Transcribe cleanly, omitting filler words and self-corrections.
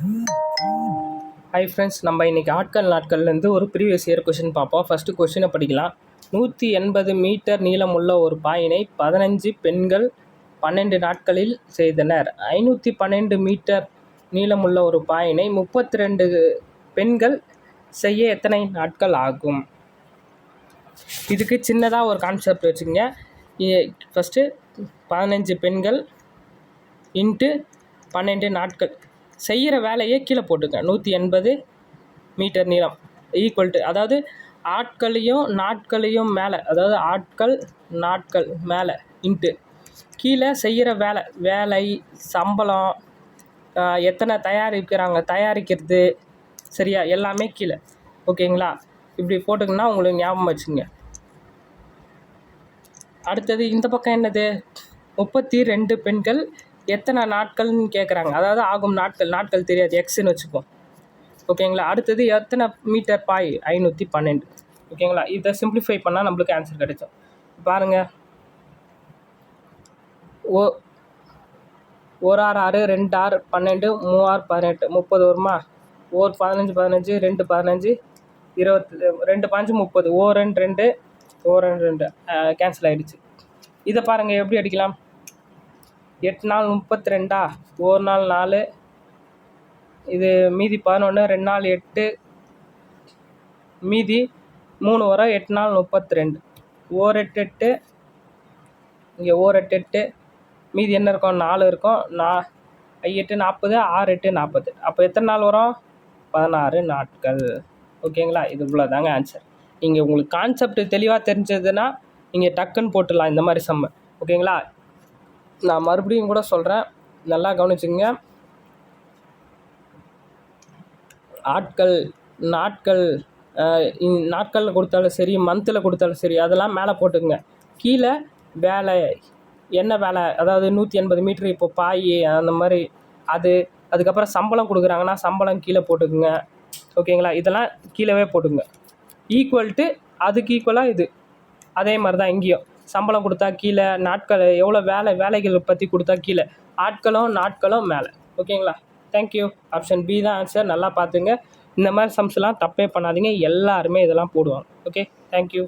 Hi friends, நம்ம இன்றைக்கி ஆட்கள் நாட்கள்லேருந்து ஒரு ப்ரீவியஸ் இயர் கொஷின் பார்ப்போம். ஃபஸ்ட்டு கொஷினை படிக்கலாம். 180 மீட்டர் நீளமுள்ள ஒரு பாயினை 15 பெண்கள் 12 நாட்களில் செய்தனர். 512 மீட்டர் நீளமுள்ள ஒரு பாயினை 32 பெண்கள் செய்ய எத்தனை நாட்கள் ஆகும்? இதுக்கு சின்னதாக ஒரு கான்செப்ட் வச்சுக்கோங்க. ஃபஸ்ட்டு 15 பெண்கள் இன்ட்டு 12 நாட்கள் செய்கிற வேலையே கீழே போட்டுங்க. 180 மீட்டர் நீளம் ஈக்குவல் டு, அதாவது ஆட்களையும் நாட்களையும் மேலே, அதாவது ஆட்கள் நாட்கள் மேலே இன்ட்டு கீழே செய்கிற வேலை சம்பளம், எத்தனை தயாரிக்கிறது சரியா, எல்லாமே கீழே. ஓகேங்களா? இப்படி போட்டுங்கன்னா உங்களுக்கு ஞாபகம் வச்சுங்க. அடுத்தது இந்த பக்கம் என்னது? 32 பெண்கள் எத்தனை நாட்கள்னு கேட்குறாங்க. அதாவது ஆகும் நாட்கள் தெரியாது, எக்ஸ்ன்னு வச்சுப்போம். ஓகேங்களா? அடுத்தது எத்தனை மீட்டர் பாய்? 512. ஓகேங்களா? இதை சிம்பிளிஃபை பண்ணால் நம்மளுக்கு ஆன்சர் கிடைக்கும். பாருங்கள், 1 6 6 2 6 12 3 6 18 30 வருமா? 1 15 15 2 15 20 2 5 30 1 2 2 1 2 கேன்சல் ஆகிடுச்சு. இதை பாருங்கள், எப்படி அடிக்கலாம்? 8 நாள் 32, ஒரு நாள் 4, இது மீதி 11, 2 நாள் 8, மீதி 3 வரும். 8 நாள் 32, 1 8 8, இங்கே 1 8 8, மீதி என்ன இருக்கும்? 4 இருக்கும். 8 40, 6 8 40. அப்போ எத்தனை நாள் வரும்? 16 நாட்கள். ஓகேங்களா? இது இவ்வளோ தாங்க ஆன்சர். நீங்கள் உங்களுக்கு கான்செப்ட் தெளிவாக தெரிஞ்சதுன்னா நீங்கள் டக்குன்னு போட்டுடலாம் இந்த மாதிரி சம்ம. ஓகேங்களா? நான் மறுபடியும் கூட சொல்கிறேன், நல்லா கவனிச்சுங்க. ஆட்கள் நாட்களில் கொடுத்தாலும் சரி, மந்தில் கொடுத்தாலும் சரி, அதெல்லாம் மேலே போட்டுக்குங்க. கீழே வேலை, என்ன வேலை, அதாவது 180 மீட்ரு இப்போ பாய் அந்த மாதிரி, அதுக்கப்புறம் சம்பளம் கொடுக்குறாங்கன்னா சம்பளம் கீழே போட்டுக்குங்க. ஓகேங்களா? இதெல்லாம் கீழே போட்டுங்க. ஈக்குவல் டு, அதுக்கு ஈக்குவலாக இது அதே மாதிரி தான் இங்கேயும். சம்பளம் கொடுத்தா கீழே, நாட்கள் எவ்வளோ வேலைகள் பற்றி கொடுத்தா கீழே, நாட்களும் மேலே. ஓகேங்களா? தேங்க்யூ. ஆப்ஷன் பி தான் ஆன்சர். நல்லா பார்த்துங்க. இந்த மாதிரி சம்ஸ்லாம் தப்பே பண்ணாதீங்க. எல்லாருமே இதெல்லாம் போடுவாங்க. Okay, thank you.